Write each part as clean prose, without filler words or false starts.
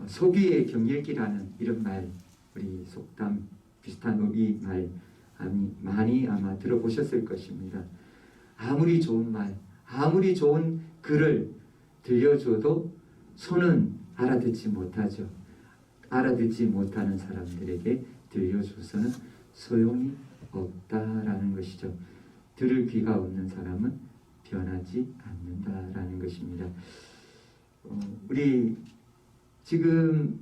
소귀의 경읽기라는 이런 말, 우리 속담 비슷한 이 말 많이 아마 들어보셨을 것입니다. 아무리 좋은 말, 아무리 좋은 글을 들려줘도 손은 알아듣지 못하죠. 알아듣지 못하는 사람들에게 들려줘서는 소용이 없다라는 것이죠. 들을 귀가 없는 사람은 변하지 않는다라는 것입니다. 우리 지금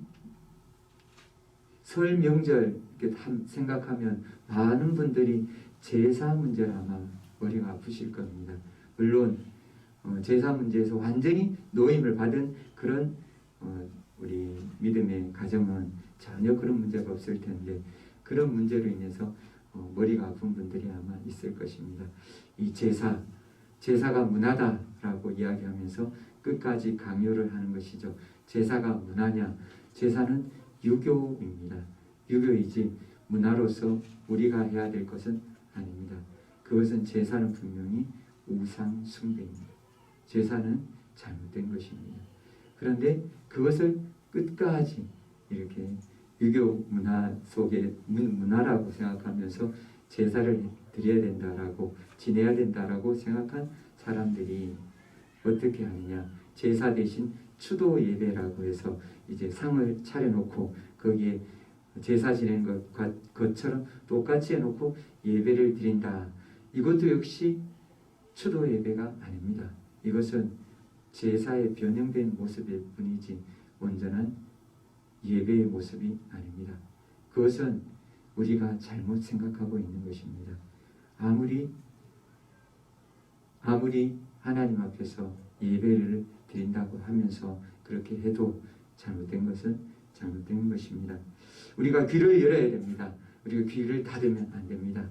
설 명절 이렇게 생각하면 많은 분들이 제사 문제로 아마 머리가 아프실 겁니다. 물론 제사 문제에서 완전히 노임을 받은 그런 우리 믿음의 가정은 전혀 그런 문제가 없을 텐데, 그런 문제로 인해서 머리가 아픈 분들이 아마 있을 것입니다. 이 제사가 문화다라고 이야기하면서 끝까지 강요를 하는 것이죠. 제사가 문화냐? 제사는 유교입니다. 유교이지 문화로서 우리가 해야 될 것은 아닙니다. 그것은 제사는 분명히 우상 숭배입니다. 제사는 잘못된 것입니다. 그런데 그것을 끝까지 이렇게 유교 문화 속의 문화라고 생각하면서 제사를 드려야 된다라고, 지내야 된다라고 생각한 사람들이 어떻게 하느냐? 제사 대신 추도 예배라고 해서 이제 상을 차려놓고 거기에 제사 지내는 것처럼 똑같이 해놓고 예배를 드린다. 이것도 역시 추도 예배가 아닙니다. 이것은 제사의 변형된 모습일 뿐이지 온전한 예배의 모습이 아닙니다. 그것은 우리가 잘못 생각하고 있는 것입니다. 아무리 하나님 앞에서 예배를 드린다고 하면서 그렇게 해도 잘못된 것은 잘못된 것입니다. 우리가 귀를 열어야 됩니다. 우리가 귀를 닫으면 안 됩니다.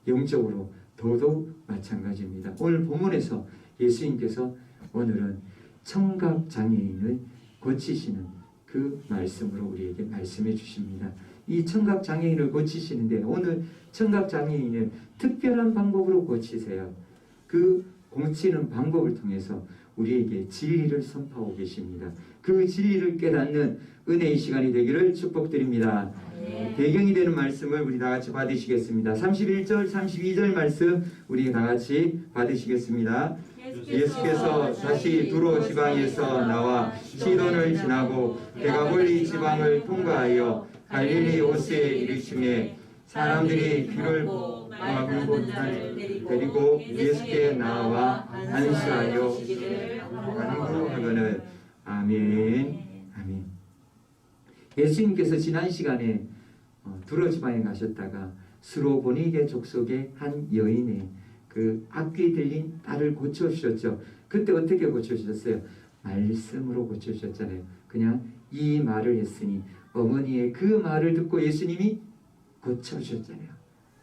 영적으로 더더욱 마찬가지입니다. 오늘 본문에서 예수님께서 오늘은 청각장애인을 고치시는 그 말씀으로 우리에게 말씀해 주십니다. 이 청각장애인을 고치시는데 오늘 청각장애인을 특별한 방법으로 고치세요. 그 고치는 방법을 통해서 우리에게 진리를 선포하고 계십니다. 그 진리를 깨닫는 은혜의 시간이 되기를 축복드립니다. 네. 배경이 되는 말씀을 우리 다 같이 받으시겠습니다. 31절, 32절 말씀 우리 다 같이 받으시겠습니다. 예수께서 다시 두로 지방에서 나와 시돈을 지나고 데가볼리 지방을 통과하여 갈릴리 호수에 이르시매 사람들이 귀를 막은 곳을 데리고 예수께 나와 안수하여 간구하거늘. 아멘. 아멘. 예수님께서 지난 시간에 두로 지방에 가셨다가 스로보니게 족속의 한 여인의 그 악귀 들린 딸을 고쳐주셨죠. 그때 어떻게 고쳐주셨어요? 말씀으로 고쳐주셨잖아요. 그냥 이 말을 했으니 어머니의 그 말을 듣고 예수님이 고쳐주셨잖아요.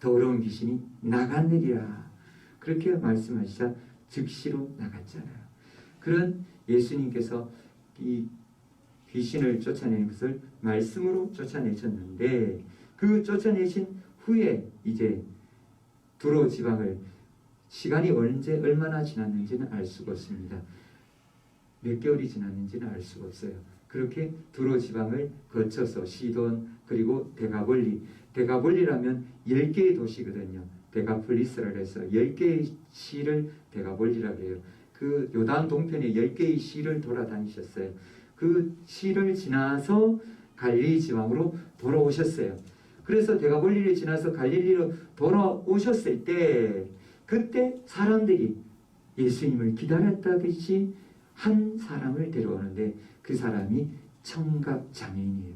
더러운 귀신이 나가느니라. 그렇게 말씀하시자 즉시로 나갔잖아요. 그런 예수님께서 이 귀신을 쫓아내는 것을 말씀으로 쫓아내셨는데, 그 쫓아내신 후에 이제 두로 지방을, 시간이 얼마나 지났는지는 알 수가 없습니다. 몇 개월이 지났는지는 알 수가 없어요. 그렇게 두로 지방을 거쳐서 시돈, 그리고 데가볼리라면 10개의 도시거든요. 데가폴리스라고 해서 10개의 시를 데가볼리라고 해요. 그 요단 동편에 10개의 시를 돌아다니셨어요. 그 시를 지나서 갈릴리 지방으로 돌아오셨어요. 그래서 데가볼리를 지나서 갈릴리로 돌아오셨을 때 그때 사람들이 예수님을 기다렸다듯이 한 사람을 데려오는데 그 사람이 청각장애인이에요.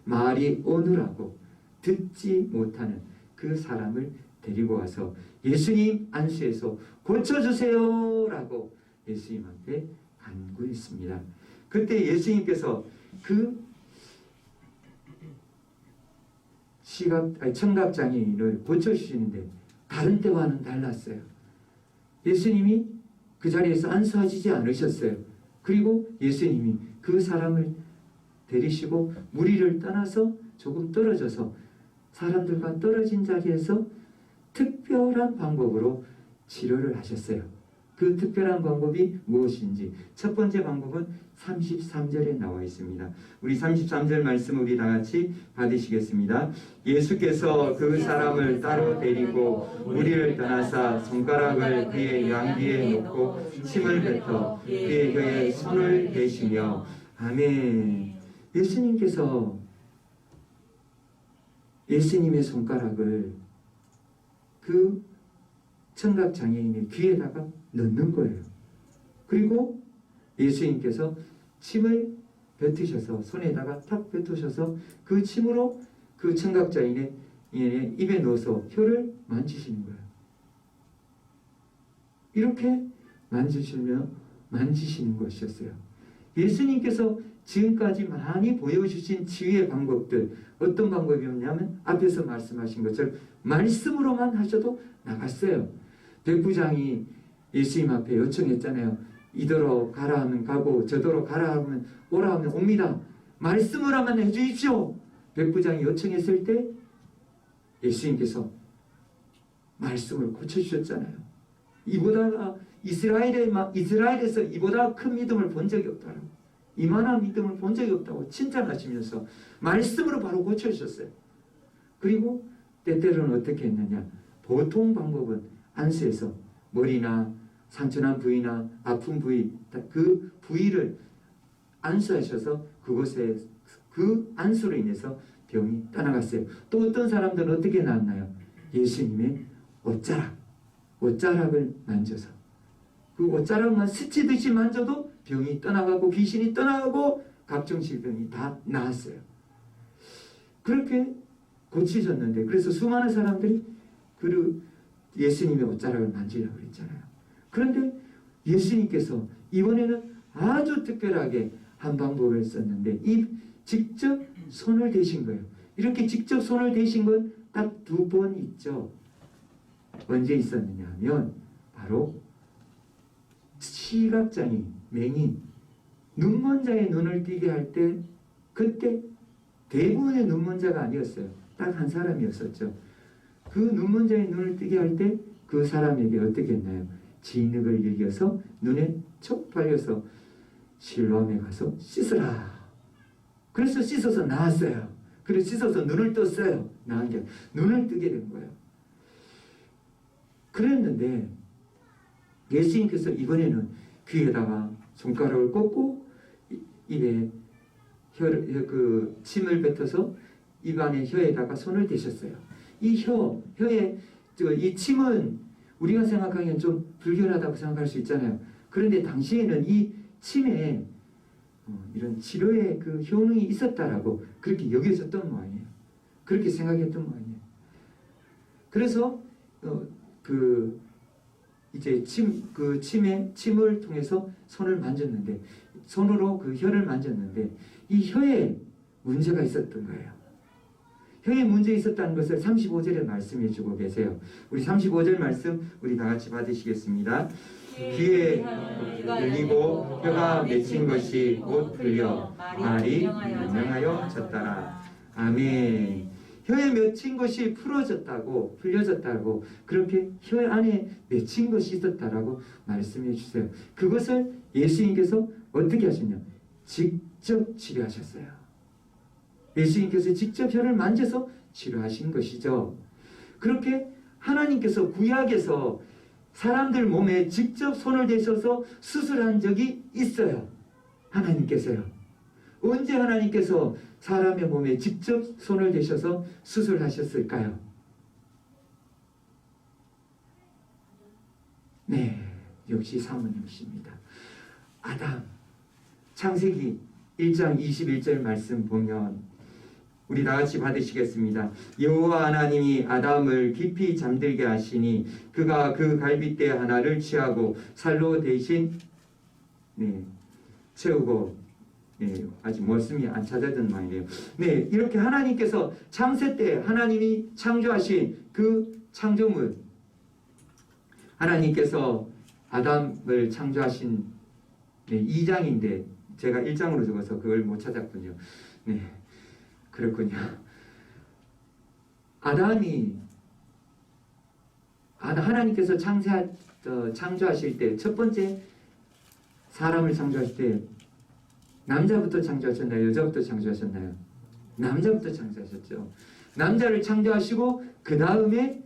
말이 어눌하고 듣지 못하는 그 사람을 데리고 와서 예수님 안수해서 고쳐주세요 라고 예수님 앞에 간구했습니다. 그때 예수님께서 그 청각장애인을 고쳐주시는데 다른 때와는 달랐어요. 예수님이 그 자리에서 안수하시지 않으셨어요. 그리고 예수님이 그 사람을 데리시고 무리를 떠나서 조금 떨어져서 사람들과 떨어진 자리에서 특별한 방법으로 치료를 하셨어요. 그 특별한 방법이 무엇인지 첫 번째 방법은 33절에 나와 있습니다. 우리 33절 말씀 우리 다 같이 받으시겠습니다. 예수께서 그 사람을 따로 데리고 무리를 떠나사 손가락을 그의 양귀에 놓고 침을 뱉어 그의 혀에 손을 대시며 아멘. 예수님의 손가락을 그 청각 장애인의 귀에다가 넣는 거예요. 그리고 예수님께서 침을 뱉으셔서 손에다가 탁 뱉으셔서 그 침으로 그 청각 장애인의 입에 넣어서 혀를 만지시는 거예요. 이렇게 만지시는 것이었어요. 예수님께서 지금까지 많이 보여주신 치유의 방법들 어떤 방법이었냐면 앞에서 말씀하신 것처럼 말씀으로만 하셔도 나갔어요. 백부장이 예수님 앞에 요청했잖아요. 이더러 가라 하면 가고 저더러 가라 하면 오라 하면 옵니다. 말씀으로만 해주십시오. 백부장이 요청했을 때 예수님께서 말씀을 고쳐주셨잖아요. 이스라엘에서 이보다 큰 믿음을 본 적이 없다고, 이만한 믿음을 본 적이 없다고 칭찬하시면서 말씀으로 바로 고쳐주셨어요. 그리고 때때로는 어떻게 했느냐, 보통 방법은 안수해서 머리나 상처난 부위나 아픈 부위, 그 부위를 안수하셔서 그곳에 그 안수로 인해서 병이 떠나갔어요. 또 어떤 사람들은 어떻게 나았나요? 예수님의 옷자락을 만져서 그 옷자락만 스치듯이 만져도 병이 떠나가고 귀신이 떠나가고 각종 질병이 다 나았어요. 그렇게 고치셨는데, 그래서 수많은 사람들이 예수님의 옷자락을 만지려고 했잖아요. 그런데 예수님께서 이번에는 아주 특별하게 한 방법을 썼는데 직접 손을 대신 거예요. 이렇게 직접 손을 대신 건 딱 2번 있죠. 언제 있었느냐 하면 바로 시각장애인, 맹인, 눈먼자의 눈을 뜨게 할 때, 그때 대부분의 눈먼자가 아니었어요. 딱 한 사람이었었죠. 그 눈먼자의 눈을 뜨게 할 때 그 사람에게 어떻게 했나요? 진흙을 이겨서 눈에 촉 발려서 실로암에 가서 씻으라. 그래서 씻어서 나았어요. 그래서 씻어서 눈을 떴어요. 나은 게 눈을 뜨게 된 거예요. 그랬는데 예수님께서 이번에는 귀에다가 손가락을 꽂고 입에 침을 뱉어서 입안에 혀에다가 손을 대셨어요. 이 침은 우리가 생각하기엔 좀 불결하다고 생각할 수 있잖아요. 그런데 당시에는 이 침에 이런 치료의 그 효능이 있었다라고 그렇게 여겨졌던 모양이에요. 그렇게 생각했던 모양이에요. 그래서 이제 침을 통해서 손을 만졌는데, 손으로 그 혀를 만졌는데 이 혀에 문제가 있었던 거예요. 혀에 문제 있었다는 것을 35절에 말씀해 주고 계세요. 우리 35절 말씀 우리 다 같이 받으시겠습니다. 귀에 들리고 혀가 맺힌 것이 곧 풀려 말이 명령하여 졌더라. 아멘. 혀에 맺힌 것이 풀려졌다고 그렇게 혀 안에 맺힌 것이 있었다라고 말씀해 주세요. 그것을 예수님께서 어떻게 하셨냐? 직접 치료하셨어요. 예수님께서 직접 혀를 만져서 치료하신 것이죠. 그렇게 하나님께서 구약에서 사람들 몸에 직접 손을 대셔서 수술한 적이 있어요. 하나님께서요. 언제 하나님께서 사람의 몸에 직접 손을 대셔서 수술하셨을까요? 네, 역시 사모님이십니다. 아담, 창세기 1장 21절 말씀 보면 우리 다 같이 받으시겠습니다. 여호와 하나님이 아담을 깊이 잠들게 하시니 그가 그 갈빗대 하나를 취하고 살로 대신 채우고, 아직 말씀이 안 찾아진 말이에요. 네, 이렇게 하나님께서 창세 때 하나님이 창조하신 그 창조물, 하나님께서 아담을 창조하신 2장인데 제가 1장으로 적어서 그걸 못 찾았군요. 네, 그렇군요. 하나님께서 창조하실 때 첫 번째 사람을 창조하실 때 남자부터 창조하셨나요? 여자부터 창조하셨나요? 남자부터 창조하셨죠. 남자를 창조하시고 그 다음에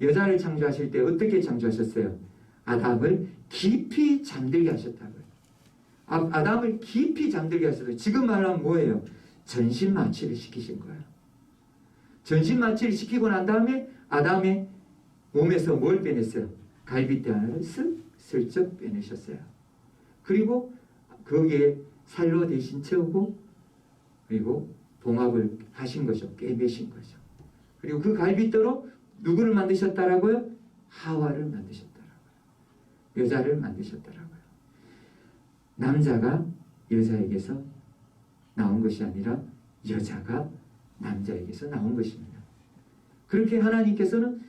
여자를 창조하실 때 어떻게 창조하셨어요? 아담을 깊이 잠들게 하셨다고요. 아담을 깊이 잠들게 하셨어요. 지금 말하면 뭐예요? 전신마취를 시키신 거예요. 전신마취를 시키고 난 다음에 아담의 몸에서 뭘 빼냈어요? 갈비뼈 하나를 슬쩍 빼내셨어요. 그리고 거기에 살로 대신 채우고 그리고 봉합을 하신 거죠. 꿰매신 거죠. 그리고 그 갈비뼈로 누구를 만드셨다라고요? 하와를 만드셨다라고요. 여자를 만드셨다라고요. 남자가 여자에게서 나온 것이 아니라 여자가 남자에게서 나온 것입니다. 그렇게 하나님께서는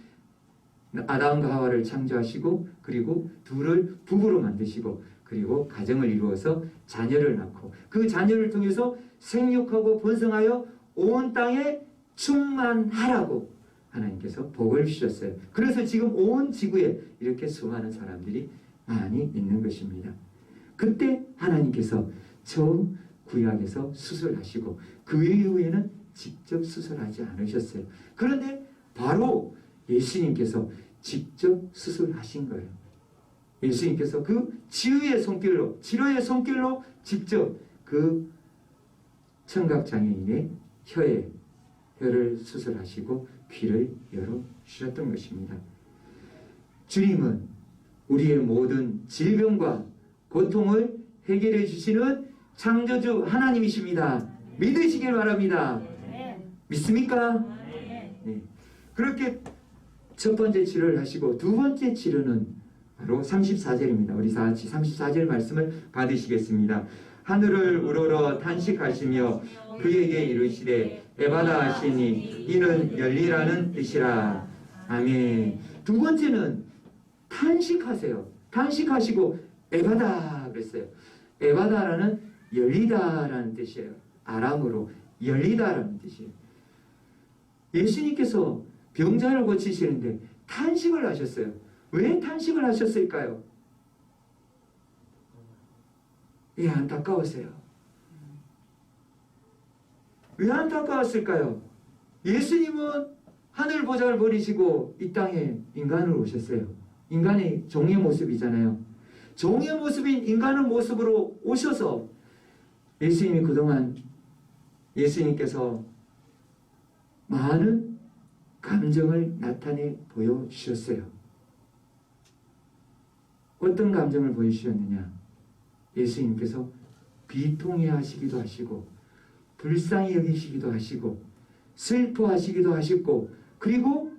아담과 하와를 창조하시고 그리고 둘을 부부로 만드시고 그리고 가정을 이루어서 자녀를 낳고 그 자녀를 통해서 생육하고 번성하여 온 땅에 충만하라고 하나님께서 복을 주셨어요. 그래서 지금 온 지구에 이렇게 수많은 사람들이 많이 있는 것입니다. 그때 하나님께서 처음 구약에서 수술하시고 그 이후에는 직접 수술하지 않으셨어요. 그런데 바로 예수님께서 직접 수술하신 거예요. 예수님께서 그 치유의 손길로, 치료의 손길로 직접 그 청각장애인의 혀를 수술하시고 귀를 열어주셨던 것입니다. 주님은 우리의 모든 질병과 고통을 해결해 주시는 창조주 하나님이십니다. 믿으시길 바랍니다. 믿습니까? 네. 그렇게 첫 번째 치료를 하시고 두 번째 치료는 바로 34절입니다. 우리 다 같이 34절 말씀을 받으시겠습니다. 하늘을 우러러 탄식하시며 그에게 이르시되 에바다 하시니 이는 열리라는 뜻이라. 아멘. 두 번째는 탄식하세요. 탄식하시고 에바다 그랬어요. 에바다라는 열리다라는 뜻이에요. 아람어로 열리다라는 뜻이에요. 예수님께서 병자를 고치시는데 탄식을 하셨어요. 왜 탄식을 하셨을까요? 예, 안타까웠어요. 왜 안타까웠을까요? 예수님은 하늘 보좌를 버리시고 이 땅에 인간으로 오셨어요. 인간의 종의 모습이잖아요. 종의 모습인 인간의 모습으로 오셔서 예수님이 그동안 예수님께서 많은 감정을 나타내 보여주셨어요. 어떤 감정을 보여주셨느냐? 예수님께서 비통해 하시기도 하시고 불쌍히 여기시기도 하시고 슬퍼하시기도 하시고 그리고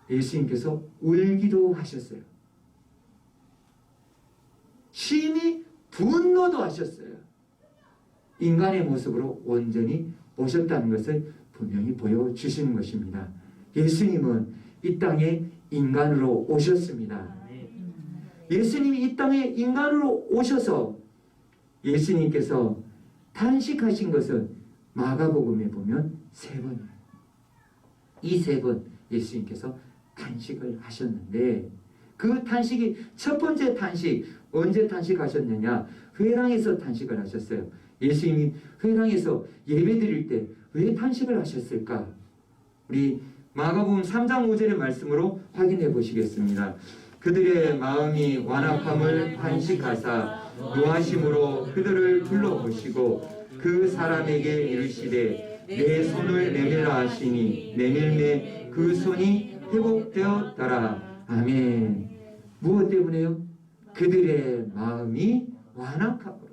예수님께서 울기도 하셨어요. 심히 분노도 하셨어요. 인간의 모습으로 온전히 오셨다는 것을 분명히 보여주시는 것입니다. 예수님은 이 땅에 인간으로 오셨습니다. 예수님이 이 땅에 인간으로 오셔서 예수님께서 탄식하신 것은 마가복음에 보면 3번. 이 3번 예수님께서 탄식을 하셨는데 그 탄식이 첫 번째 탄식 언제 탄식하셨느냐? 회당에서 탄식을 하셨어요. 예수님이 회당에서 예배드릴 때 왜 탄식을 하셨을까? 우리 마가복음 3장 5절의 말씀으로 확인해 보시겠습니다. 그들의 마음이 완악함을 탄식하사 노하심으로 그들을 불러보시고 그 사람에게 이르시되 내 손을 내밀라 하시니 내밀매 그 손이 회복되었더라. 아멘. 무엇 때문에요? 그들의 마음이 완악함으로.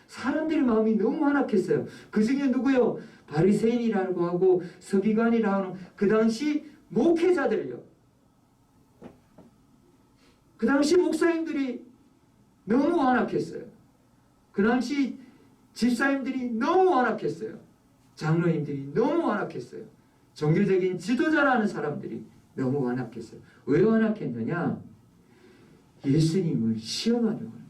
사람들의 마음이 너무 완악했어요. 그 중에 누구요? 바리새인이라고 하고 서기관이라고 하는 그 당시 목회자들이요. 그 당시 목사님들이 너무 완악했어요. 그 당시 집사님들이 너무 완악했어요. 장로님들이 너무 완악했어요. 종교적인 지도자라는 사람들이 너무 완악했어요. 왜 완악했느냐? 예수님을 시험하려고 하는 거예요.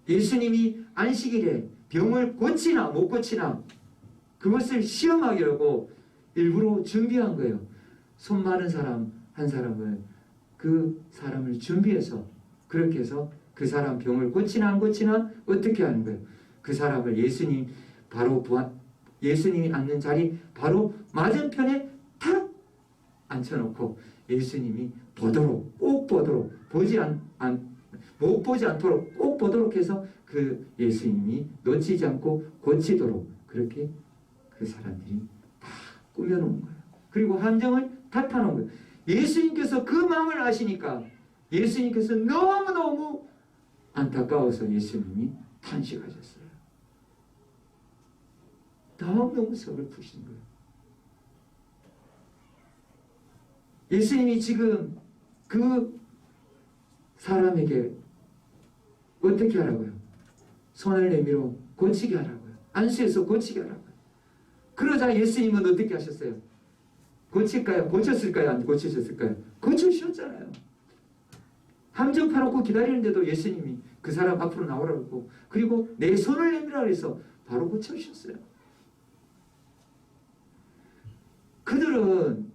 예수님이 안식일에 병을 고치나 못 고치나 그것을 시험하려고 일부러 준비한 거예요. 손 많은 사람 한 사람을 그 사람을 준비해서 그렇게 해서 그 사람 병을 고치나 안 고치나 어떻게 하는 거예요? 그 사람을 예수님이 앉는 자리 바로 맞은편에 탁 앉혀놓고 예수님이 꼭 보도록 못 보지 않도록 꼭 보도록 해서 그 예수님이 놓치지 않고 고치도록 그렇게 그 사람들이 다 꾸며놓은 거예요. 그리고 함정을 탓하는 거예요. 예수님께서 그 마음을 아시니까 예수님께서 너무너무 안타까워서 예수님이 탄식하셨어요. 너무너무 서글프신 거예요. 예수님이 지금 그 사람에게 어떻게 하라고요? 손을 내밀어 고치게 하라고요. 안수해서 고치게 하라고요. 그러자 예수님은 어떻게 하셨어요? 고칠까요? 고쳤을까요? 안 고치셨을까요? 고쳐주셨잖아요. 함정 파놓고 기다리는데도 예수님이 그 사람 앞으로 나오라고 그리고 내 손을 내밀라 해서 바로 고쳐주셨어요. 그들은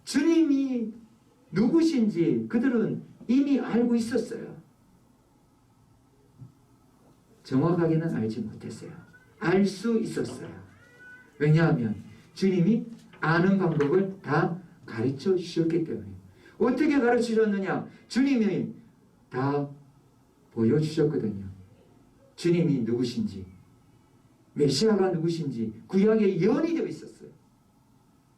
주님이 누구신지 그들은 이미 알고 있었어요. 정확하게는 알지 못했어요. 알 수 있었어요. 왜냐하면 주님이 아는 방법을 다 가르쳐 주셨기 때문에. 어떻게 가르쳐 주셨느냐? 주님이 다 보여주셨거든요. 주님이 누구신지, 메시아가 누구신지 구약에 예언이 되어 있었어요.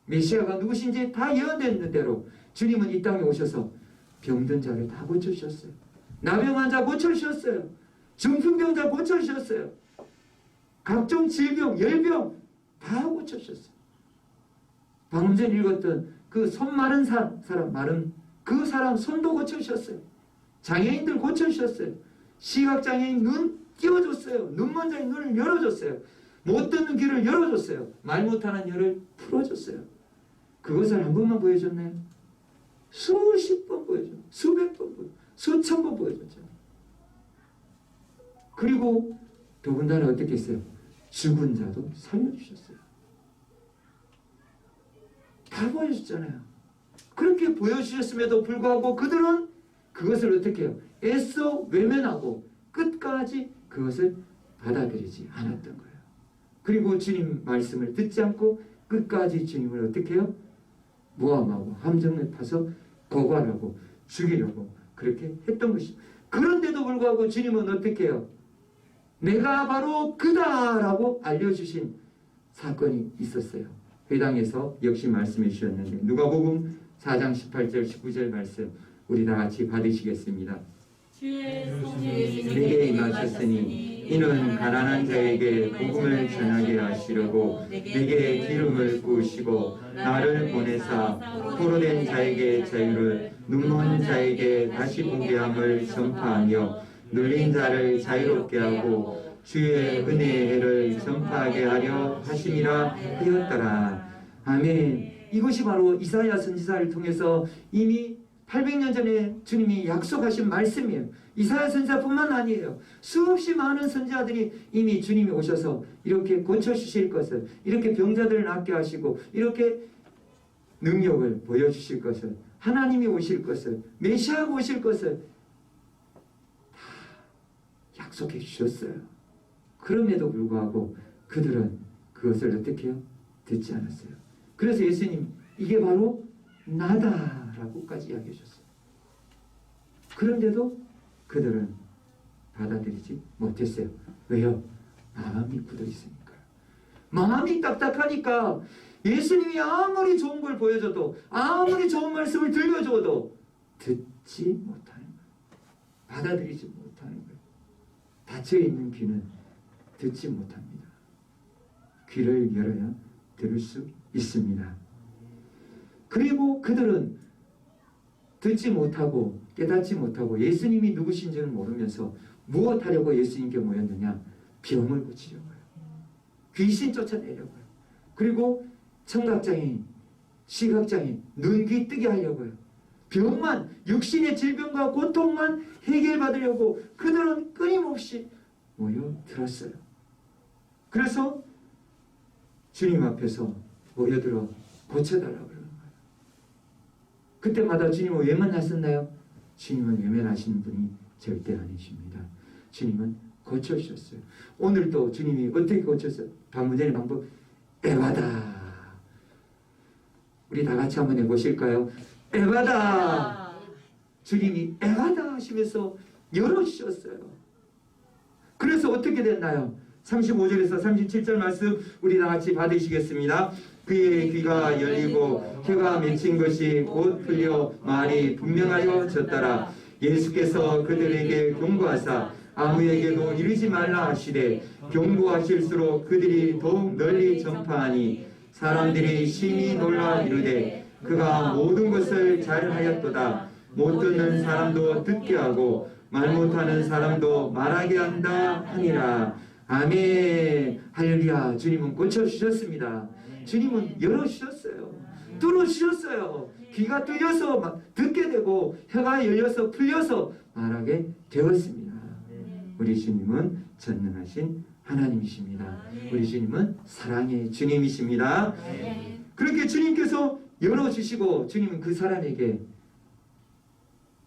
메시아가 누구신지 다 예언된 대로 주님은 이 땅에 오셔서 병든 자를 다 고쳐주셨어요. 나병한 자 고쳐주셨어요. 중풍병자 고쳐주셨어요. 각종 질병, 열병 다 고쳐주셨어요. 방금 전에 읽었던 그 손 마른 사람 마른 그 사람 손도 고쳐주셨어요. 장애인들 고쳐주셨어요. 시각장애인 눈 띄워줬어요. 눈 먼 자의 눈을 열어줬어요. 못 듣는 귀를 열어줬어요. 말 못하는 혀를 풀어줬어요. 그것을 한 번만 보여줬나요? 수십 번 보여줬어요. 수백 번 보여줬어요. 수천 번 보여줬잖아요. 그리고 더군다나 어떻게 했어요? 죽은 자도 살려주셨어요. 다 보여줬잖아요. 그렇게 보여주셨음에도 불구하고 그들은 그것을 어떻게 해요? 애써 외면하고 끝까지 그것을 받아들이지 않았던 거예요. 그리고 주님 말씀을 듣지 않고 끝까지 주님을 어떻게 해요? 모함하고 함정을 파서 고발하고 죽이려고 그렇게 했던 것입니다. 그런데도 불구하고 주님은 어떻게 해요? 내가 바로 그다라고 알려주신 사건이 있었어요. 회당에서 역시 말씀해 주셨는데 누가복음 4장 18절 19절 말씀 우리 다 같이 받으시겠습니다. 내게 임하셨으니 이는 가난한 자에게 복음을 전하게 하시려고 내게 기름을 부으시고 나를 보내사 포로된 자에게 자유를 눈먼 자에게 다시 보게 함을 전파하며 눌린 자를 자유롭게 하고 주의 은혜의 해를 전파하게 하려 하심이라 하였더라. 아멘. 이것이 바로 이사야 선지자를 통해서 이미 800년 전에 주님이 약속하신 말씀이에요. 이사야 선지자뿐만 아니에요. 수없이 많은 선지자들이 이미 주님이 오셔서 이렇게 고쳐주실 것을, 이렇게 병자들을 낫게 하시고 이렇게 능력을 보여주실 것을, 하나님이 오실 것을, 메시아가 오실 것을 다 약속해 주셨어요. 그럼에도 불구하고 그들은 그것을 어떻게 해요? 듣지 않았어요. 그래서 예수님 이게 바로 나다라고까지 이야기해 줬어요. 그런데도 그들은 받아들이지 못했어요. 왜요? 마음이 굳어 있으니까요. 마음이 딱딱하니까 예수님이 아무리 좋은 걸 보여줘도 아무리 좋은 말씀을 들려줘도 듣지 못하는 거예요. 받아들이지 못하는 거예요. 닫혀있는 귀는 듣지 못합니다. 귀를 열어야 들을 수 있습니다. 그리고 그들은 듣지 못하고 깨닫지 못하고 예수님이 누구신지는 모르면서 무엇하려고 예수님께 모였느냐? 병을 고치려고요. 귀신 쫓아내려고요. 그리고 청각장애인, 시각장애인, 눈, 귀 뜨게 하려고요. 병만, 육신의 질병과 고통만 해결받으려고 그들은 끊임없이 모여들었어요. 그래서 주님 앞에서 모여들어 고쳐달라고 그러는 거예요. 그때마다 주님은 왜 만났었나요? 주님은 외면하시는 분이 절대 아니십니다. 주님은 고쳐주셨어요. 오늘도 주님이 어떻게 고쳤어요? 방금 전에 방법, 에바다. 우리 다 같이 한번 해보실까요? 에바다. 주님이 에바다 하시면서 열어주셨어요. 그래서 어떻게 됐나요? 35절에서 37절 말씀 우리 다 같이 받으시겠습니다. 그의 귀가 열리고 혀가 맺힌 것이 곧 풀려 말이 분명하여 졌더라. 예수께서 그들에게 경고하사 아무에게도 이르지 말라 하시되 경고하실수록 그들이 더욱 널리 전파하니 사람들이 심히 놀라 이르되 그가 모든 것을 잘하였도다. 못 듣는 사람도 듣게 하고 말 못하는 사람도 말하게 한다 하니라. 아멘. 할렐루야. 주님은 고쳐주셨습니다. 주님은 열어주셨어요. 뚫어주셨어요. 귀가 뚫려서 듣게 되고 혀가 열려서 풀려서 말하게 되었습니다. 우리 주님은 전능하신 하나님이십니다. 우리 주님은 사랑의 주님이십니다. 그렇게 주님께서 열어주시고 주님은 그 사람에게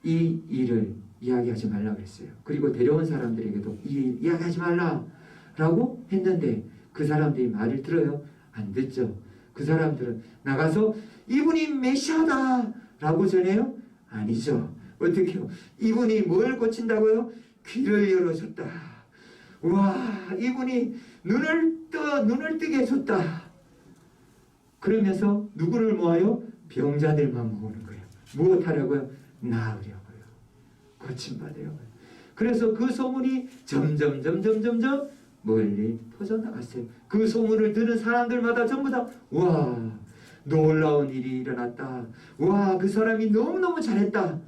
이 일을 이야기하지 말라고 했어요. 그리고 데려온 사람들에게도 이 일 이야기하지 말라라고 했는데 그 사람들이 말을 들어요? 안 듣죠. 그 사람들은 나가서 이분이 메시아다 라고 전해요? 아니죠. 어떻게요? 이분이 뭘 고친다고요? 귀를 열어줬다. 와, 이분이 눈을 뜨게 해줬다. 그러면서 누구를 모아요? 병자들만 모으는 거예요. 무엇하려고요? 나으려고요. 고침받으려고요. 그래서 그 소문이 점점 멀리 퍼져나갔어요. 그 소문을 들은 사람들마다 전부 다 와, 놀라운 일이 일어났다. 와, 그 사람이 너무너무 잘했다.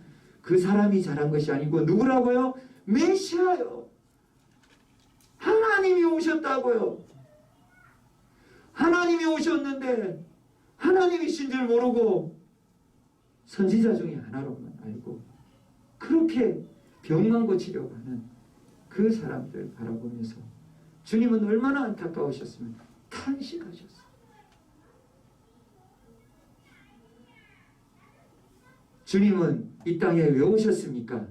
그 사람이 잘한 것이 아니고 누구라고요? 메시아요. 하나님이 오셨다고요. 하나님이 오셨는데 하나님이신 줄 모르고 선지자 중에 하나로만 알고 그렇게 병만 고치려고 하는 그 사람들 바라보면서 주님은 얼마나 안타까우셨으면 탄식하셨어요. 주님은 이 땅에 왜 오셨습니까?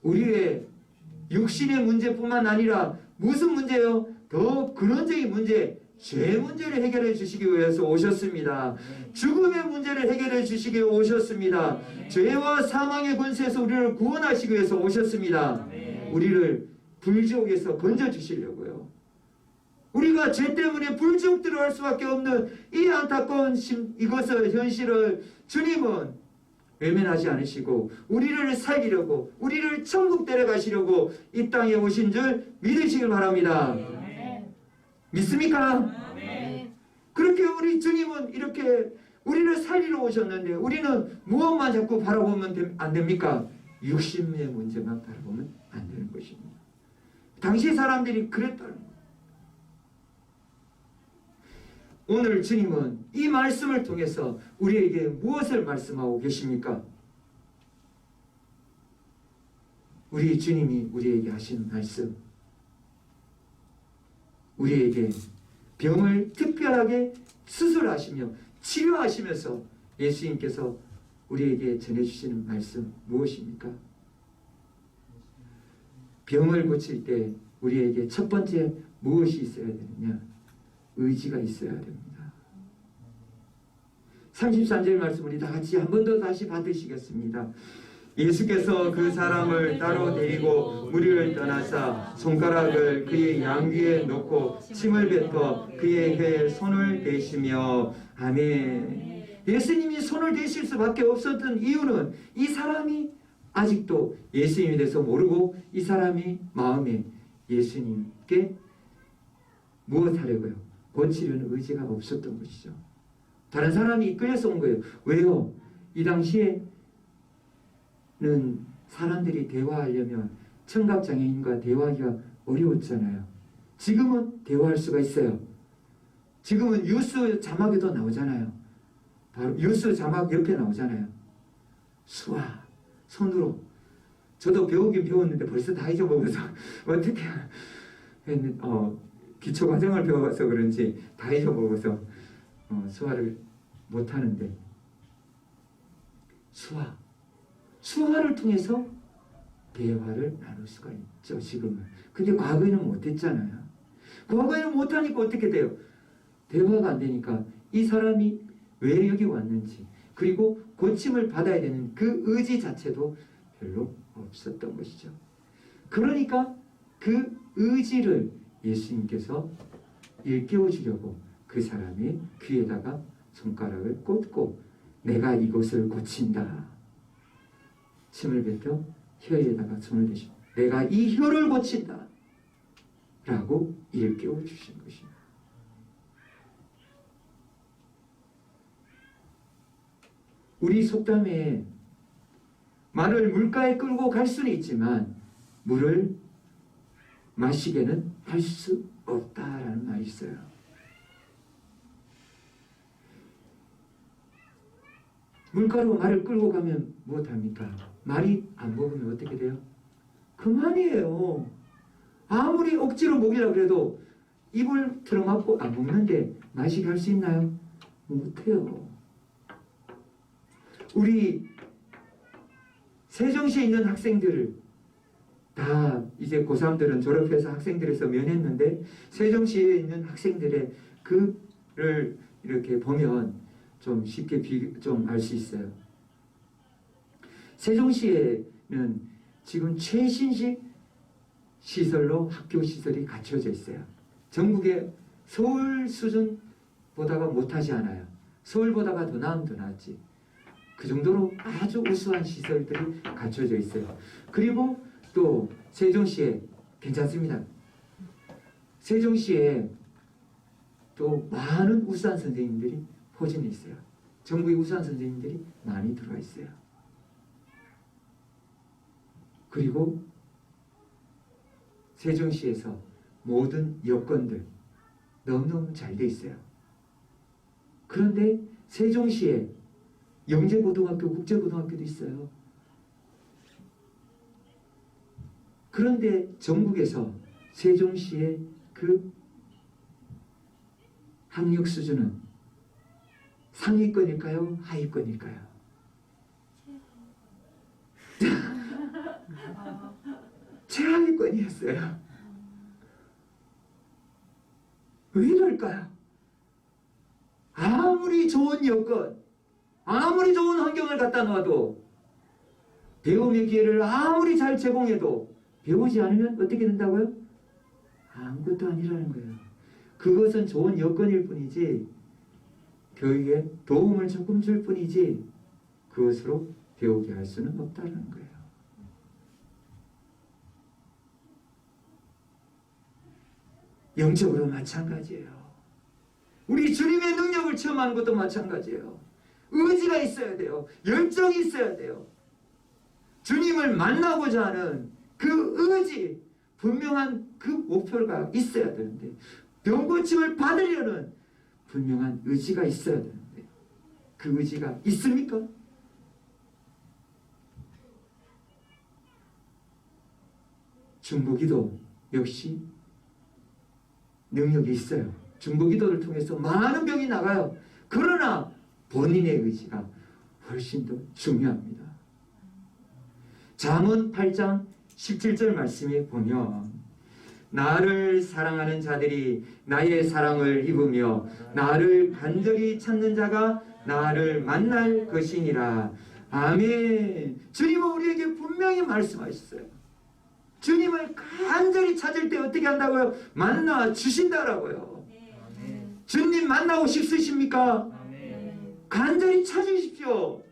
우리의 육신의 문제뿐만 아니라 무슨 문제요? 더 근원적인 문제, 죄 문제를 해결해 주시기 위해서 오셨습니다. 죽음의 문제를 해결해 주시기 위해 오셨습니다. 죄와 사망의 권세에서 우리를 구원하시기 위해서 오셨습니다. 우리를 불지옥에서 건져주시려고요. 우리가 죄 때문에 불지옥 들어갈 수밖에 없는 이 안타까운 이것을 현실을 주님은 외면하지 않으시고 우리를 살리려고 우리를 천국 데려가시려고 이 땅에 오신 줄 믿으시길 바랍니다. 믿습니까? 그렇게 우리 주님은 이렇게 우리를 살리러 오셨는데 우리는 무엇만 자꾸 바라보면 안 됩니까? 육신의 문제만 바라보면 안 되는 것입니다. 당시 사람들이 그랬다는 거예요. 오늘 주님은 이 말씀을 통해서 우리에게 무엇을 말씀하고 계십니까? 우리 주님이 우리에게 하신 말씀, 우리에게 병을 특별하게 수술하시며 치료하시면서 예수님께서 우리에게 전해주시는 말씀 무엇입니까? 병을 고칠 때 우리에게 첫 번째 무엇이 있어야 되느냐? 의지가 있어야 됩니다. 33절 말씀 우리 다 같이 한 번 더 다시 받으시겠습니다. 예수께서 그 사람을 따로 데리고 무리를 떠나사 손가락을 그의 양귀에 놓고 침을 뱉어 그의 혀에 손을 대시며 아멘. 예수님이 손을 대실 수밖에 없었던 이유는 이 사람이 아직도 예수님에 대해서 모르고 이 사람이 마음에 예수님께 무엇 하려고요? 고치려는 의지가 없었던 것이죠. 다른 사람이 이끌려서 온 거예요. 왜요? 이 당시에는 사람들이 대화하려면 청각장애인과 대화하기가 어려웠잖아요. 지금은 대화할 수가 있어요. 지금은 뉴스 자막에도 나오잖아요. 바로 뉴스 자막 옆에 나오잖아요. 수화, 손으로. 저도 배우긴 배웠는데 벌써 다 잊어먹어서 어떻게 했는데 기초 과정을 배워서 그런지 다 잊어먹어서 수화를 못하는데 수화를 통해서 대화를 나눌 수가 있죠, 지금은. 근데 과거에는 못했잖아요. 과거에는 못하니까 어떻게 돼요? 대화가 안 되니까 이 사람이 왜 여기 왔는지, 그리고 고침을 받아야 되는 그 의지 자체도 별로 없었던 것이죠. 그러니까 그 의지를 예수님께서 일깨워 주려고 그 사람의 귀에다가 손가락을 꽂고 내가 이곳을 고친다. 침을 뱉어 혀에다가 손을 대시고 내가 이 혀를 고친다. 라고 일깨워 주신 것입니다. 우리 속담에 말을 물가에 끌고 갈 수는 있지만 물을 마시게는 할 수 없다라는 말이 있어요. 물가로 말을 끌고 가면 무엇합니까? 말이 안 먹으면 어떻게 돼요? 그만이에요. 아무리 억지로 먹이려고 해도 입을 틀어막고 안 먹는데 마시게 할 수 있나요? 못해요. 우리 세종시에 있는 학생들을 다 이제 고3들은 졸업해서 학생들에서 면했는데 세종시에 있는 학생들의 글을 이렇게 보면 좀 쉽게 좀 알 수 있어요. 세종시에는 지금 최신식 시설로 학교 시설이 갖춰져 있어요. 전국에 서울 수준보다가 못하지 않아요. 서울보다가 더 나으면 더 낫지. 그 정도로 아주 우수한 시설들이 갖춰져 있어요. 그리고 또 세종시에 괜찮습니다. 세종시에 또 많은 우수한 선생님들이 포진해 있어요. 전국에 우수한 선생님들이 많이 들어와 있어요. 그리고 세종시에서 모든 여건들 너무너무 잘 돼 있어요. 그런데 세종시에 영재고등학교, 국제고등학교도 있어요. 그런데 전국에서 세종시의 그 학력 수준은 상위권일까요? 하위권일까요? 최하위권이었어요. 왜 이럴까요? 아무리 좋은 여건, 아무리 좋은 환경을 갖다 놔도 배움의 기회를 아무리 잘 제공해도 배우지 않으면 어떻게 된다고요? 아무것도 아니라는 거예요. 그것은 좋은 여건일 뿐이지 교육에 도움을 조금 줄 뿐이지 그것으로 배우게 할 수는 없다는 거예요. 영적으로 마찬가지예요. 우리 주님의 능력을 체험하는 것도 마찬가지예요. 의지가 있어야 돼요. 열정이 있어야 돼요. 주님을 만나고자 하는 그 의지, 분명한 그 목표가 있어야 되는데 병 고침을 받으려는 분명한 의지가 있어야 되는데 그 의지가 있습니까? 중보기도 역시 능력이 있어요. 중보기도를 통해서 많은 병이 나가요. 그러나 본인의 의지가 훨씬 더 중요합니다. 잠언 8장 17절 말씀에 보면 나를 사랑하는 자들이 나의 사랑을 입으며 나를 간절히 찾는 자가 나를 만날 것이니라. 아멘. 주님은 우리에게 분명히 말씀하셨어요. 주님을 간절히 찾을 때 어떻게 한다고요? 만나 주신다라고요. 주님 만나고 싶으십니까? 간절히 찾으십시오.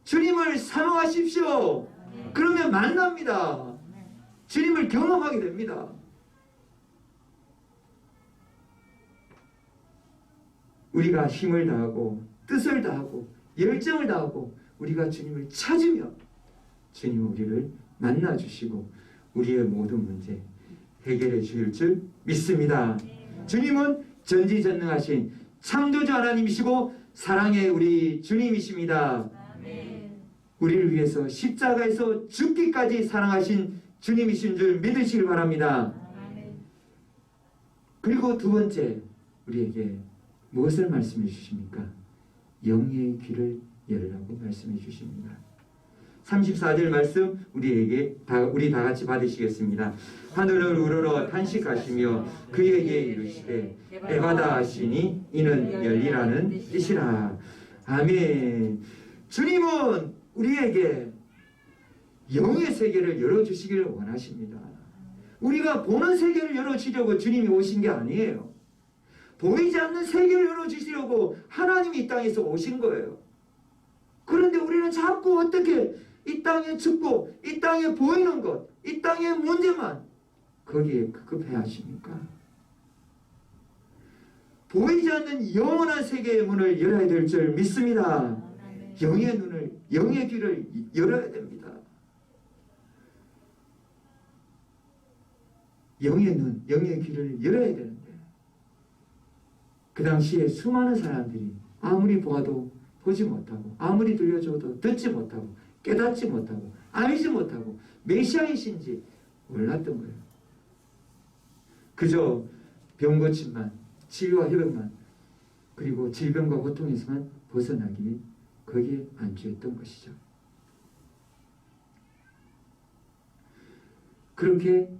주님을 사모하십시오. 그러면 만납니다. 주님을 경험하게 됩니다. 우리가 힘을 다하고 뜻을 다하고 열정을 다하고 우리가 주님을 찾으면 주님은 우리를 만나주시고 우리의 모든 문제 해결해 주실 줄 믿습니다. 주님은 전지전능하신 창조주 하나님이시고 사랑의 우리 주님이십니다. 우리를 위해서 십자가에서 죽기까지 사랑하신 주님이신 줄 믿으시길 바랍니다. 그리고 두 번째, 우리에게 무엇을 말씀해 주십니까? 영의 귀를 열으라고 말씀해 주십니다. 34절 말씀 우리 다 같이 받으시겠습니다. 하늘을 우러러 탄식하시며 그에게 이르시되 에바다 하시니 이는 열리라는 뜻이라. 아멘. 주님은 우리에게 영의 세계를 열어주시기를 원하십니다. 우리가 보는 세계를 열어주려고 주님이 오신 게 아니에요. 보이지 않는 세계를 열어주시려고 하나님이 이 땅에서 오신 거예요. 그런데 우리는 자꾸 어떻게 이 땅에 죽고 이 땅에 보이는 것, 이 땅의 문제만 거기에 급급해 하십니까? 보이지 않는 영원한 세계의 문을 열어야 될 줄 믿습니다. 영의 눈을, 영의 귀를 열어야 됩니다. 영의 눈, 영의 귀를 열어야 되는데 그 당시에 수많은 사람들이 아무리 보아도 보지 못하고 아무리 들려줘도 듣지 못하고 깨닫지 못하고 알지 못하고 메시아이신지 몰랐던 거예요. 그저 병 고침만, 치유와 회복만, 그리고 질병과 고통에서만 벗어나기 거기에 안주했던 것이죠. 그렇게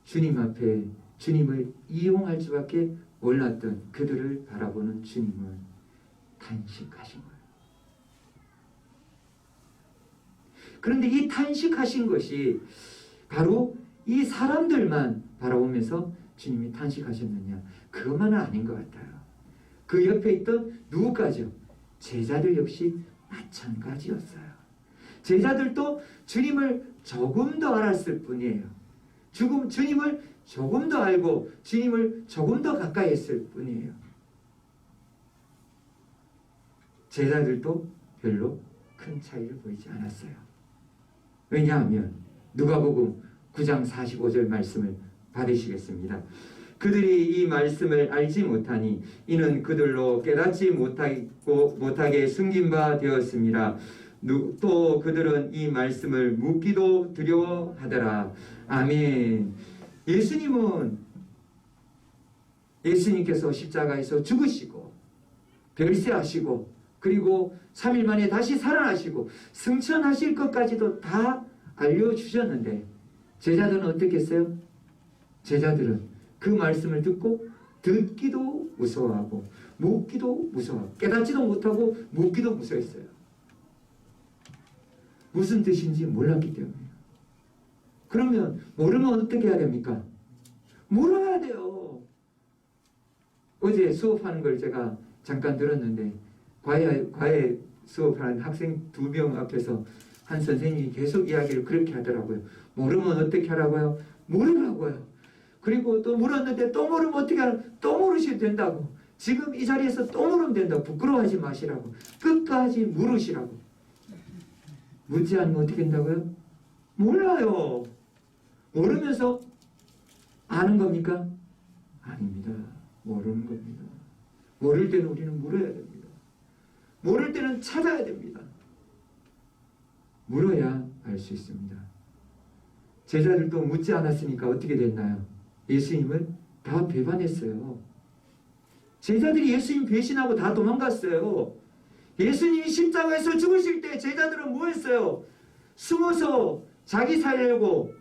주님 앞에 주님을 이용할 수밖에 몰랐던 그들을 바라보는 주님은 탄식하신 거예요. 그런데 이 탄식하신 것이 바로 이 사람들만 바라보면서 주님이 탄식하셨느냐? 그것만은 아닌 것 같아요. 그 옆에 있던 누구까지요? 제자들 역시 마찬가지였어요. 제자들도 주님을 조금 더 알았을 뿐이에요. 주님을 조금 더 알고 주님을 조금 더 가까이 했을 뿐이에요. 제자들도 별로 큰 차이를 보이지 않았어요. 왜냐하면 누가복음 9장 45절 말씀을 받으시겠습니다. 그들이 이 말씀을 알지 못하니 이는 그들로 깨닫지 못하게 숨긴 바 되었습니다. 또 그들은 이 말씀을 묻기도 두려워하더라. 아멘. 예수님께서 십자가에서 죽으시고 별세하시고 그리고 3일 만에 다시 살아나시고 승천하실 것까지도 다 알려주셨는데 제자들은 어떻게 했어요? 제자들은 그 말씀을 듣기도 무서워하고 묻기도 무서워하고 깨닫지도 못하고 묻기도 무서워했어요. 무슨 뜻인지 몰랐기 때문에요. 그러면 모르면 어떻게 해야 됩니까? 물어야 돼요. 어제 수업하는 걸 제가 잠깐 들었는데 과외 수업하는 학생 2명 앞에서 한 선생님이 계속 이야기를 그렇게 하더라고요. 모르면 어떻게 하라고요? 물으라고요. 그리고 또 물었는데 또 모르면 어떻게 하라고? 또 물으셔도 된다고. 지금 이 자리에서 또 물으면 된다고. 부끄러워하지 마시라고. 끝까지 물으시라고. 묻지 않으면 어떻게 된다고요? 몰라요. 모르면서 아는 겁니까? 아닙니다. 모르는 겁니다. 모를 때는 우리는 물어야 됩니다. 모를 때는 찾아야 됩니다. 물어야 알 수 있습니다. 제자들도 묻지 않았으니까 어떻게 됐나요? 예수님을 다 배반했어요. 제자들이 예수님 배신하고 다 도망갔어요. 예수님이 십자가에서 죽으실 때 제자들은 뭐 했어요? 숨어서 자기 살려고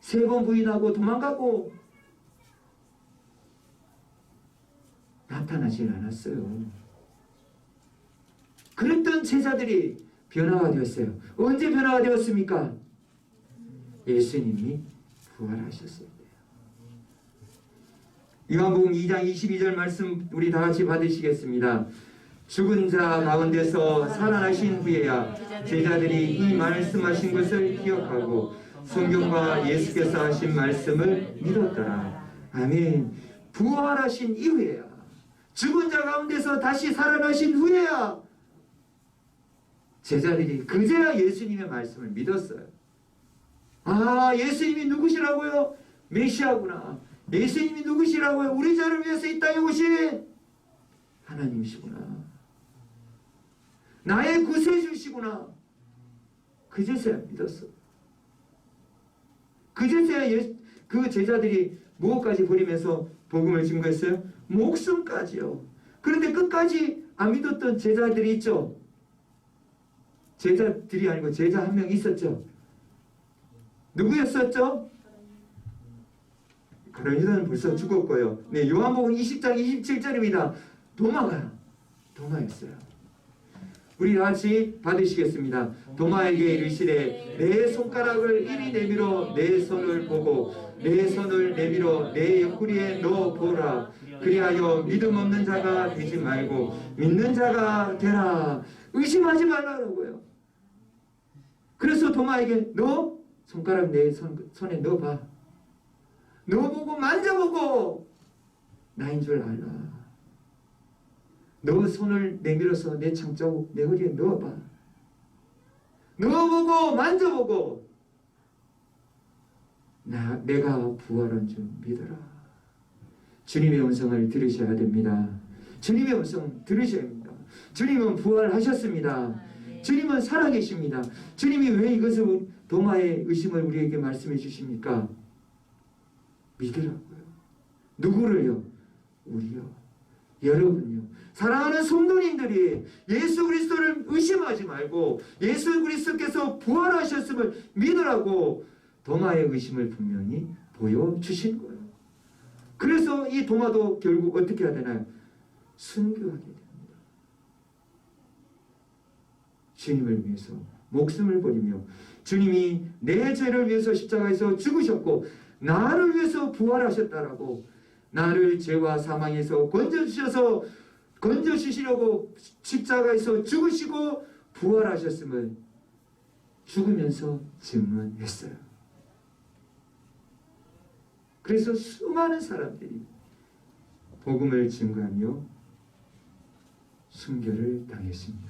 3번 부인하고 도망가고 나타나질 않았어요. 그랬던 제자들이 변화가 되었어요. 언제 변화가 되었습니까? 예수님이 부활하셨을 때요. 요한복음 2장 22절 말씀 우리 다 같이 받으시겠습니다. 죽은 자 가운데서 살아나신 후에야 제자들이 이 말씀하신 것을 기억하고 성경과 예수께서 하신 말씀을 믿었더라. 아멘. 부활하신 이후에야, 죽은 자 가운데서 다시 살아나신 후에야 제자들이 그제야 예수님의 말씀을 믿었어요. 아, 예수님이 누구시라고요? 메시아구나. 예수님이 누구시라고요? 우리 죄를 위해서 이 땅에 오신 하나님이시구나. 나의 구세주시구나. 그제서야 믿었어. 그제서야 그 제자들이 무엇까지 버리면서 복음을 증거했어요? 목숨까지요. 그런데 끝까지 안 믿었던 제자들이 있죠. 제자들이 아니고 제자 한 명 있었죠. 누구였었죠? 가룟 유다는 벌써 죽었고요. 네, 요한복음 20장 27절입니다. 도마였어요. 우리 같이 받으시겠습니다. 도마에게 이르시되 내 손가락을 이리 내밀어 내 손을 보고 내 손을 내밀어 내 옆구리에 넣어 보라. 그리하여 믿음 없는 자가 되지 말고 믿는 자가 되라. 의심하지 말라고요. 그래서 도마에게 너 손가락 내 손에 넣어봐. 넣어보고 만져보고 나인 줄 알라. 너 손을 내밀어서 내 창자국 내 허리에 넣어봐. 넣어보고 만져보고 내가 부활한 줄 믿어라. 주님의 음성을 들으셔야 됩니다. 주님의 음성 들으셔야 합니다. 주님은 부활하셨습니다. 주님은 살아계십니다. 주님이 왜 이것을 도마의 의심을 우리에게 말씀해 주십니까? 믿으라고요. 누구를요? 우리요. 여러분요. 사랑하는 성도님들이 예수 그리스도를 의심하지 말고 예수 그리스도께서 부활하셨음을 믿으라고 도마의 의심을 분명히 보여주신 거예요. 그래서 이 도마도 결국 어떻게 해야 되나요? 순교하게 됩니다. 주님을 위해서 목숨을 버리며 주님이 내 죄를 위해서 십자가에서 죽으셨고 나를 위해서 부활하셨다라고 나를 죄와 사망에서 건져주시려고 십자가에서 죽으시고 부활하셨음을 죽으면서 증언했어요. 그래서 수많은 사람들이 복음을 증거하며 순교를 당했습니다.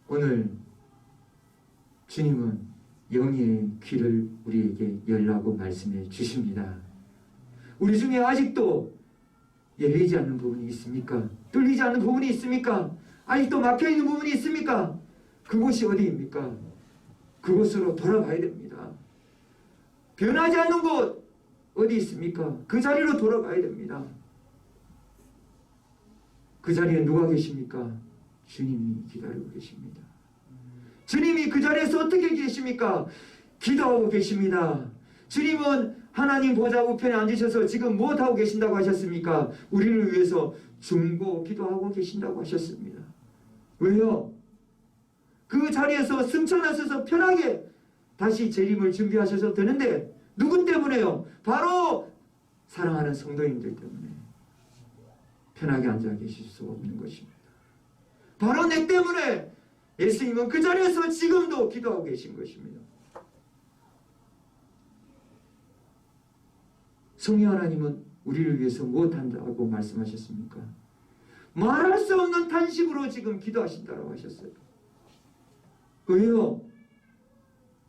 오늘 주님은 영의 귀를 우리에게 열라고 말씀해 주십니다. 우리 중에 아직도 열리지 않는 부분이 있습니까? 뚫리지 않는 부분이 있습니까? 아직도 막혀있는 부분이 있습니까? 그곳이 어디입니까? 그곳으로 돌아가야 됩니다. 변하지 않는 곳 어디 있습니까? 그 자리로 돌아가야 됩니다. 그 자리에 누가 계십니까? 주님이 기다리고 계십니다. 주님이 그 자리에서 어떻게 계십니까? 기도하고 계십니다. 주님은 하나님 보좌 우편에 앉으셔서 지금 무엇하고 계신다고 하셨습니까? 우리를 위해서 중보 기도하고 계신다고 하셨습니다. 왜요? 그 자리에서 승천하셔서 편하게 다시 재림을 준비하셔서 되는데 누구 때문에요? 바로 사랑하는 성도님들 때문에 편하게 앉아 계실 수 없는 것입니다. 바로 내 때문에 예수님은 그 자리에서 지금도 기도하고 계신 것입니다. 성령 하나님은 우리를 위해서 무엇한다고 말씀하셨습니까? 말할 수 없는 탄식으로 지금 기도하신다고 하셨어요. 왜요?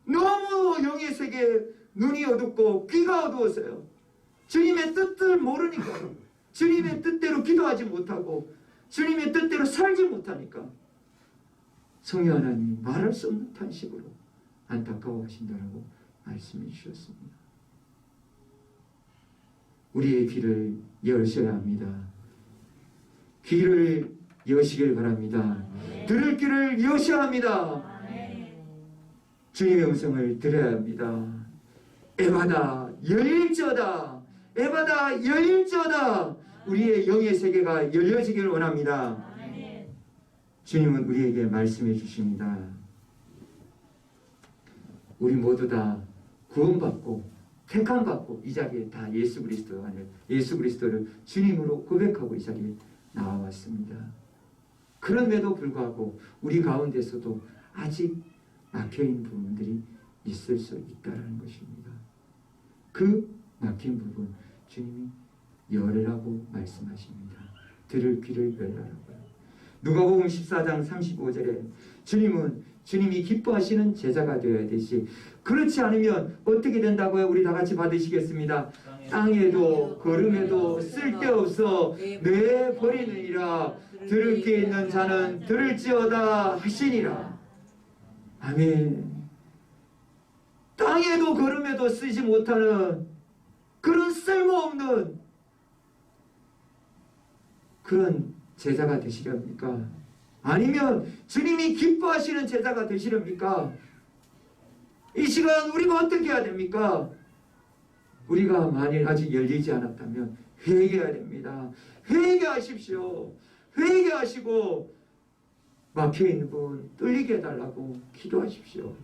너무 영의 세계에 눈이 어둡고 귀가 어두웠어요. 주님의 뜻을 모르니까 주님의 뜻대로 기도하지 못하고 주님의 뜻대로 살지 못하니까 성령 하나님이 말할 수 없는 탄식으로 안타까워하신다라고 말씀해 주셨습니다. 우리의 귀를 여셔야 합니다. 귀를 여시길 바랍니다. 들을 귀를 여셔야 합니다. 주님의 음성을 들어야 합니다. 에바다 열릴지어다. 에바다 열릴지어다. 우리의 영의 세계가 열려지기를 원합니다. 주님은 우리에게 말씀해 주십니다. 우리 모두 다 구원받고 택함받고 이 자리에 다 예수 그리스도 안에 예수 그리스도를 주님으로 고백하고 이 자리에 나와왔습니다. 그럼에도 불구하고 우리 가운데서도 아직 막혀있는 부분들이 있을 수 있다는 것입니다. 그 막힌 부분 주님이 열라고 말씀하십니다. 들을 귀를 열라라고요. 누가복음 14장 35절에 주님이 기뻐하시는 제자가 되어야 되시. 그렇지 않으면 어떻게 된다고요? 우리 다 같이 받으시겠습니다. 땅에도 걸음에도 쓸데없어 내버리느니라. 들을 귀 있는 자는 들을지어다 하시니라. 아멘. 땅에도 걸음에도 쓰지 못하는 그런 쓸모없는 그런 제자가 되시렵니까? 아니면 주님이 기뻐하시는 제자가 되시렵니까? 이 시간 우리가 어떻게 해야 됩니까? 우리가 만일 아직 열리지 않았다면 회개해야 됩니다. 회개하십시오. 회개하시고 막혀있는 분 뚫리게 해달라고 기도하십시오.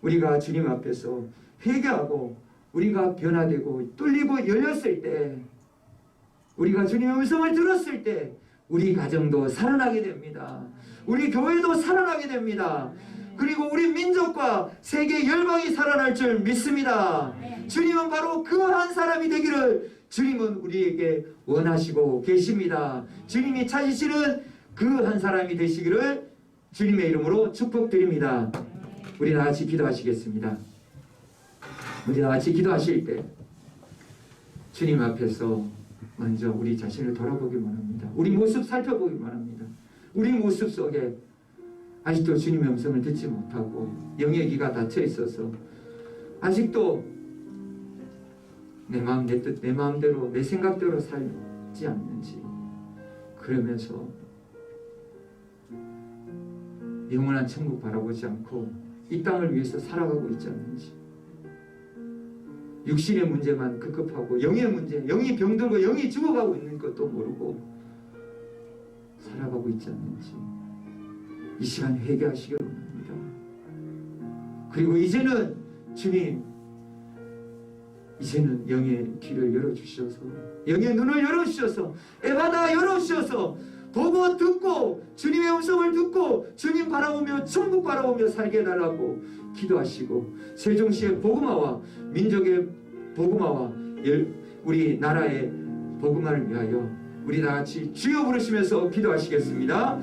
우리가 주님 앞에서 회개하고 우리가 변화되고 뚫리고 열렸을 때, 우리가 주님의 음성을 들었을 때 우리 가정도 살아나게 됩니다. 우리 교회도 살아나게 됩니다. 그리고 우리 민족과 세계 열방이 살아날 줄 믿습니다. 주님은 바로 그 한 사람이 되기를 주님은 우리에게 원하시고 계십니다. 주님이 찾으시는 그 한 사람이 되시기를 주님의 이름으로 축복드립니다. 우리 다 같이 기도하시겠습니다. 우리 다 같이 기도하실 때 주님 앞에서 먼저 우리 자신을 돌아보기만 합니다. 우리 모습 살펴보기만 합니다. 우리 모습 속에 아직도 주님의 음성을 듣지 못하고 영의 귀가 닫혀 있어서 아직도 내 마음 내 뜻 내 마음대로 내 생각대로 살지 않는지, 그러면서 영원한 천국 바라보지 않고 이 땅을 위해서 살아가고 있지 않는지, 육신의 문제만 급급하고 영의 문제, 영이 병들고 영이 죽어가고 있는 것도 모르고 살아가고 있지 않는지 이 시간 회개하시기를 원합니다. 그리고 이제는 주님, 이제는 영의 귀를 열어주셔서, 영의 눈을 열어주셔서, 에바다 열어주셔서 보고 듣고 주님의 음성을 듣고 주님 바라보며 천국 바라보며 살게 해달라고 기도하시고, 세종시의 복음화와 민족의 복음화와 우리 나라의 복음화를 위하여 우리 다같이 주여 부르시면서 기도하시겠습니다.